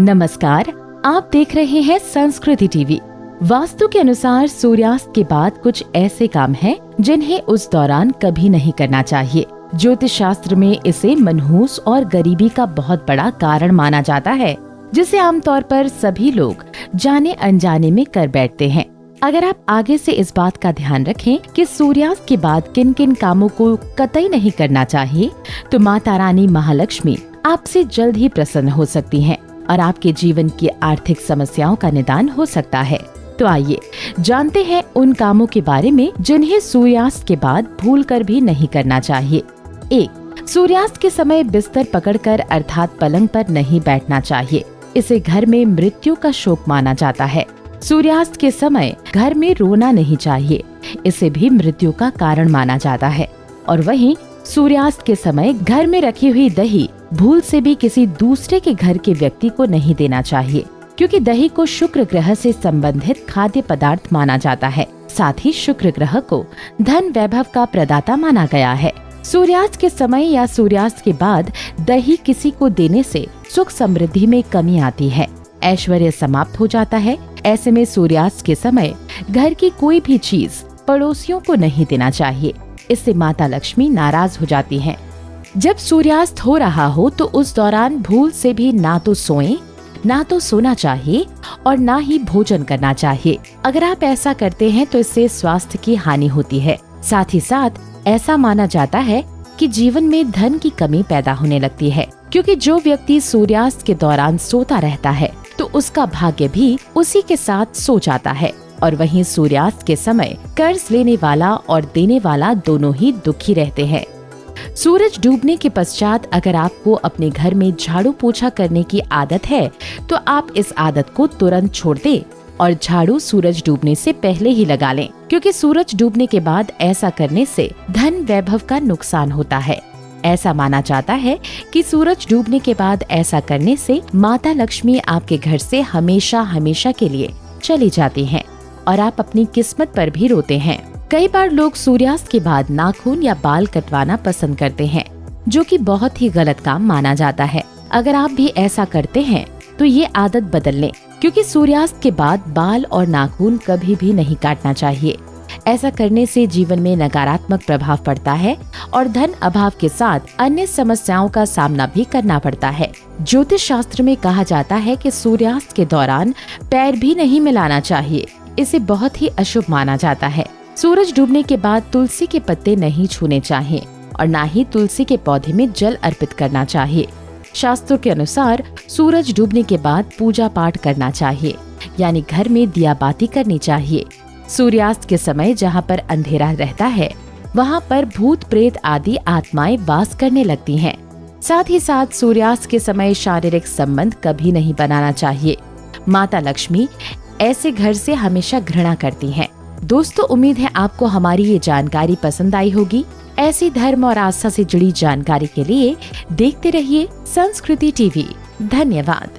नमस्कार, आप देख रहे हैं संस्कृति टीवी। वास्तु के अनुसार सूर्यास्त के बाद कुछ ऐसे काम हैं जिन्हें उस दौरान कभी नहीं करना चाहिए। ज्योतिष शास्त्र में इसे मनहूस और गरीबी का बहुत बड़ा कारण माना जाता है, जिसे आमतौर पर सभी लोग जाने अनजाने में कर बैठते हैं। अगर आप आगे से इस बात का ध्यान रखें कि सूर्यास्त के बाद किन किन कामों को कतई नहीं करना चाहिए, तो माता रानी महालक्ष्मी आपसे जल्द ही प्रसन्न हो सकती हैं और आपके जीवन की आर्थिक समस्याओं का निदान हो सकता है। तो आइए जानते हैं उन कामों के बारे में जिन्हें सूर्यास्त के बाद भूलकर भी नहीं करना चाहिए। 1. सूर्यास्त के समय बिस्तर पकड़कर अर्थात पलंग पर नहीं बैठना चाहिए। इसे घर में मृत्यु का शोक माना जाता है। सूर्यास्त के समय घर में रोना नहीं चाहिए, इसे भी मृत्यु का कारण माना जाता है। और वहीं सूर्यास्त के समय घर में रखी हुई दही भूल से भी किसी दूसरे के घर के व्यक्ति को नहीं देना चाहिए, क्योंकि दही को शुक्र ग्रह से संबंधित खाद्य पदार्थ माना जाता है। साथ ही शुक्र ग्रह को धन वैभव का प्रदाता माना गया है। सूर्यास्त के समय या सूर्यास्त के बाद दही किसी को देने से सुख समृद्धि में कमी आती है, ऐश्वर्य समाप्त हो जाता है। ऐसे में सूर्यास्त के समय घर की कोई भी चीज पड़ोसियों को नहीं देना चाहिए, इससे माता लक्ष्मी नाराज हो जाती हैं। जब सूर्यास्त हो रहा हो तो उस दौरान भूल से भी ना तो सोएं, ना तो सोना चाहिए और ना ही भोजन करना चाहिए। अगर आप ऐसा करते हैं तो इससे स्वास्थ्य की हानि होती है। साथ ही साथ ऐसा माना जाता है कि जीवन में धन की कमी पैदा होने लगती है, क्योंकि जो व्यक्ति सूर्यास्त के दौरान सोता रहता है तो उसका भाग्य भी उसी के साथ सो जाता है। और वहीं सूर्यास्त के समय कर्ज लेने वाला और देने वाला दोनों ही दुखी रहते हैं। सूरज डूबने के पश्चात अगर आपको अपने घर में झाड़ू पोछा करने की आदत है तो आप इस आदत को तुरंत छोड़ दें और झाड़ू सूरज डूबने से पहले ही लगा लें, क्योंकि सूरज डूबने के बाद ऐसा करने से धन वैभव का नुकसान होता है। ऐसा माना जाता है कि सूरज डूबने के बाद ऐसा करने से माता लक्ष्मी आपके घर से हमेशा हमेशा के लिए चली जाती हैं और आप अपनी किस्मत पर भी रोते हैं। कई बार लोग सूर्यास्त के बाद नाखून या बाल कटवाना पसंद करते हैं, जो कि बहुत ही गलत काम माना जाता है। अगर आप भी ऐसा करते हैं तो ये आदत बदल लें, क्योंकि सूर्यास्त के बाद बाल और नाखून कभी भी नहीं काटना चाहिए। ऐसा करने से जीवन में नकारात्मक प्रभाव पड़ता है और धन अभाव के साथ अन्य समस्याओं का सामना भी करना पड़ता है। ज्योतिष शास्त्र में कहा जाता है कि सूर्यास्त के दौरान पैर भी नहीं मिलाना चाहिए, इसे बहुत ही अशुभ माना जाता है। सूरज डूबने के बाद तुलसी के पत्ते नहीं छूने चाहिए और ना ही तुलसी के पौधे में जल अर्पित करना चाहिए। शास्त्रों के अनुसार सूरज डूबने के बाद पूजा पाठ करना चाहिए, यानी घर में दिया बाती करनी चाहिए। सूर्यास्त के समय जहाँ पर अंधेरा रहता है वहाँ पर भूत प्रेत आदि आत्माएं वास करने लगती हैं। साथ ही साथ सूर्यास्त के समय शारीरिक संबंध कभी नहीं बनाना चाहिए। माता लक्ष्मी ऐसे घर से हमेशा घृणा करती हैं। दोस्तों, उम्मीद है आपको हमारी ये जानकारी पसंद आई होगी। ऐसी धर्म और आस्था से जुड़ी जानकारी के लिए देखते रहिए संस्कृति टीवी। धन्यवाद।